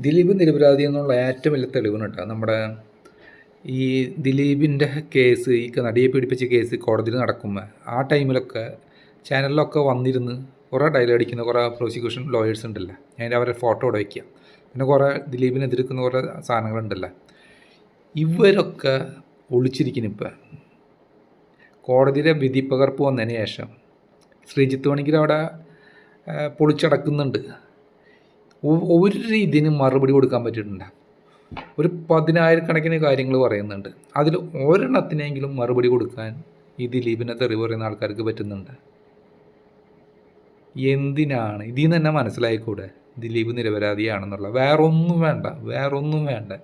ദിലീപ് നിരപരാധി എന്നുള്ള ഏറ്റവും വലിയ തെളിവാണ് കേട്ടോ. നമ്മുടെ ഈ ദിലീപിൻ്റെ കേസ്, ഈ നടിയെ പീഡിപ്പിച്ച കേസ് കോടതിയിൽ നടക്കുമ്പോൾ ആ ടൈമിലൊക്കെ ചാനലിലൊക്കെ വന്നിരുന്ന് കുറേ ഡയലോഗ് അടിക്കുന്ന കുറേ പ്രോസിക്യൂഷൻ ലോയേഴ്സ് ഉണ്ടല്ലോ. അതിൻ്റെ അവരെ ഫോട്ടോ ഇവിടെ വയ്ക്കുക. പിന്നെ കുറേ ദിലീപിനെ എതിർക്കുന്ന കുറേ സാധനങ്ങളുണ്ടല്ലോ. ഇവരൊക്കെ ഒളിച്ചിരിക്കുന്നു. ഇപ്പം കോടതിയുടെ വിധി പകർപ്പ് വന്നതിന് ശേഷം ശ്രീജിത്ത് പണിക്കർ അവിടെ പൊളിച്ചടക്കുന്നുണ്ട്. ഒരു ഇതിന് മറുപടി കൊടുക്കാൻ പറ്റിയിട്ടുണ്ട്. ഒരു 10,000 കാര്യങ്ങൾ പറയുന്നുണ്ട്. അതിൽ ഒരെണ്ണത്തിനെങ്കിലും മറുപടി കൊടുക്കാൻ ഈ ദിലീപിനെ തെറി പറയുന്ന ആൾക്കാർക്ക് പറ്റുന്നുണ്ട്. എന്തിനാണ്? ഇതിൽ നിന്ന് തന്നെ മനസ്സിലായിക്കൂടെ ദിലീപ് നിരപരാധിയാണെന്നുള്ള? വേറൊന്നും വേണ്ട.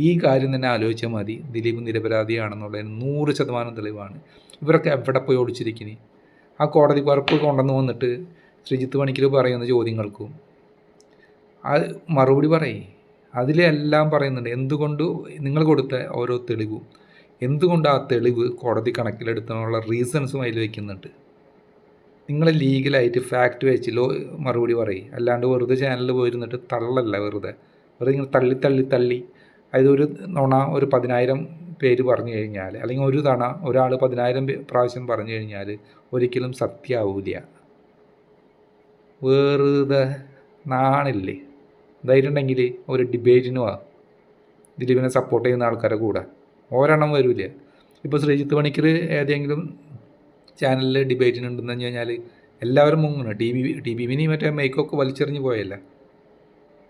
ഈ കാര്യം തന്നെ ആലോചിച്ചാൽ മതി. ദിലീപ് നിരപരാധിയാണെന്നുള്ളതിന് 100% തെളിവാണ്. ഇവരൊക്കെ എവിടെ പോയി ഒളിച്ചിരിക്കുന്നു? ആ കോടതി പകർപ്പ് കൊണ്ടുവന്ന് വന്നിട്ട് ശ്രീജിത്ത് പണിക്കർ പറയുന്ന ചോദ്യങ്ങൾക്കും അത് മറുപടി പറയും. അതിലെല്ലാം പറയുന്നുണ്ട്. എന്തുകൊണ്ട് നിങ്ങൾ കൊടുത്ത ഓരോ തെളിവും, എന്തുകൊണ്ട് ആ തെളിവ് കോടതി കണക്കിലെടുത്തുള്ള റീസൺസും അതിൽ വയ്ക്കുന്നുണ്ട്. നിങ്ങൾ ലീഗലായിട്ട് ഫാക്റ്റ് വെച്ച് മറുപടി പറയും. അല്ലാണ്ട് വെറുതെ ചാനലിൽ പോയിരുന്നിട്ട് തള്ളല്ല. വെറുതെ ഇങ്ങനെ തള്ളി അതൊരു നുണ ഒരു 10,000 പേര് പറഞ്ഞു കഴിഞ്ഞാൽ, അല്ലെങ്കിൽ ഒരു തവണ ഒരാൾ 10,000 പ്രാവശ്യം പറഞ്ഞു കഴിഞ്ഞാൽ ഒരിക്കലും സത്യമാവില്ല. വെറുതെ നാണില്ലേ? ധൈര്യം ഉണ്ടെങ്കിൽ ഒരു ഡിബേറ്റിന് വാ. ദിലീപിനെ സപ്പോർട്ട് ചെയ്യുന്ന ആൾക്കാരെ കൂടെ ഒരെണ്ണം വരില്ല. ഇപ്പോൾ ശ്രീജിത്ത് പണിക്കർ ഏതെങ്കിലും ചാനലിൽ ഡിബേറ്റിനുണ്ടെന്ന് പറഞ്ഞു കഴിഞ്ഞാൽ എല്ലാവരും മുങ്ങണം. ടി വി മിനി മറ്റേ മേക്കൊക്കെ വലിച്ചെറിഞ്ഞ് പോയല്ല.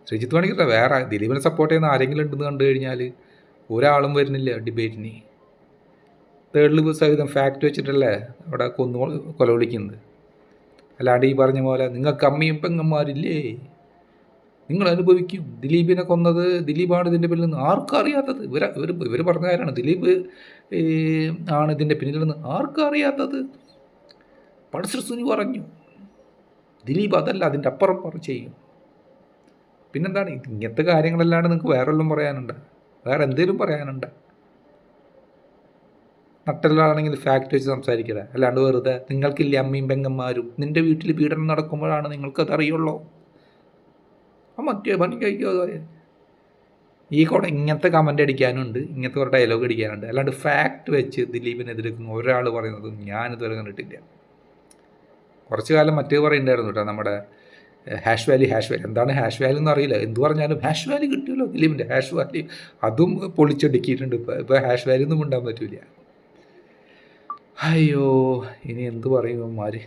ശ്രീജിത്ത് പണിക്കർ വേറെ ദിലീപിനെ സപ്പോർട്ട് ചെയ്യുന്ന ആരെങ്കിലും ഉണ്ടെന്ന് കണ്ടു കഴിഞ്ഞാൽ ഒരാളും വരുന്നില്ല ഡിബേറ്റിന്. തെളിവ് സഹിതം ഫാക്റ്റ് വെച്ചിട്ടല്ലേ അവിടെ കൊല വിളിക്കുന്നത്. അല്ലാണ്ട് ഈ പറഞ്ഞ പോലെ നിങ്ങൾക്ക് അമ്മയും പെങ്ങന്മാരില്ലേ, നിങ്ങൾ അനുഭവിക്കും. ദിലീപിനെ കൊന്നത് ദിലീപാണ് ഇതിൻ്റെ പിന്നിൽ നിന്ന് ആർക്കും അറിയാത്തത്. ഇവർ പറഞ്ഞ കാര്യമാണ്. ദിലീപ് ആണ് ഇതിൻ്റെ പിന്നിൽ നിന്ന് ആർക്കും അറിയാത്തത്. പൾസർ സുനി പറഞ്ഞു. ദിലീപ് അതല്ല, അതിൻ്റെ അപ്പുറം ചെയ്യും. പിന്നെന്താണ്? ഇങ്ങനത്തെ കാര്യങ്ങളല്ലാണ്ട് നിങ്ങൾക്ക് വേറെ വല്ലതും പറയാനുണ്ട്? വേറെ എന്തെങ്കിലും പറയാനുണ്ട്? നട്ടലാണെങ്കിൽ ഫാക്റ്റ് വെച്ച് സംസാരിക്കുക. അല്ലാണ്ട് വെറുതെ നിങ്ങൾക്കില്ലേ അമ്മയും പെങ്ങന്മാരും, നിൻ്റെ വീട്ടിൽ പീഡനം നടക്കുമ്പോഴാണ് നിങ്ങൾക്കതറിയുള്ളൂ. മറ്റേ പണി കഴിക്കാതെ ഈ കൂടെ ഇങ്ങനത്തെ കമൻ്റ് അടിക്കാനുണ്ട്, ഇങ്ങനത്തെ ഒരു ഡയലോഗ് അടിക്കാനുണ്ട്. അല്ലാണ്ട് ഫാക്റ്റ് വെച്ച് ദിലീപിനെതിരെക്കുന്ന ഒരാൾ പറയുന്നത് ഞാനിതുവരെ കണ്ടിട്ടില്ല. കുറച്ച് കാലം മറ്റേ പറയുന്നുണ്ടായിരുന്നു കേട്ടോ, നമ്മുടെ ഹാഷ് വാലി. എന്താണ് ഹാഷ് വാലി എന്ന് അറിയില്ല. എന്ത് പറഞ്ഞാലും ഹാഷ് വാലി കിട്ടുമല്ലോ ദിലീപിൻ്റെ. ഹാഷ് വാലി അതും പൊളിച്ചടുക്കിയിട്ടുണ്ട്. ഇപ്പോൾ ഹാഷ് വാലി ഒന്നും ഉണ്ടാൻ പറ്റില്ല. അയ്യോ, ഇനി എന്ത് പറയും മാര്.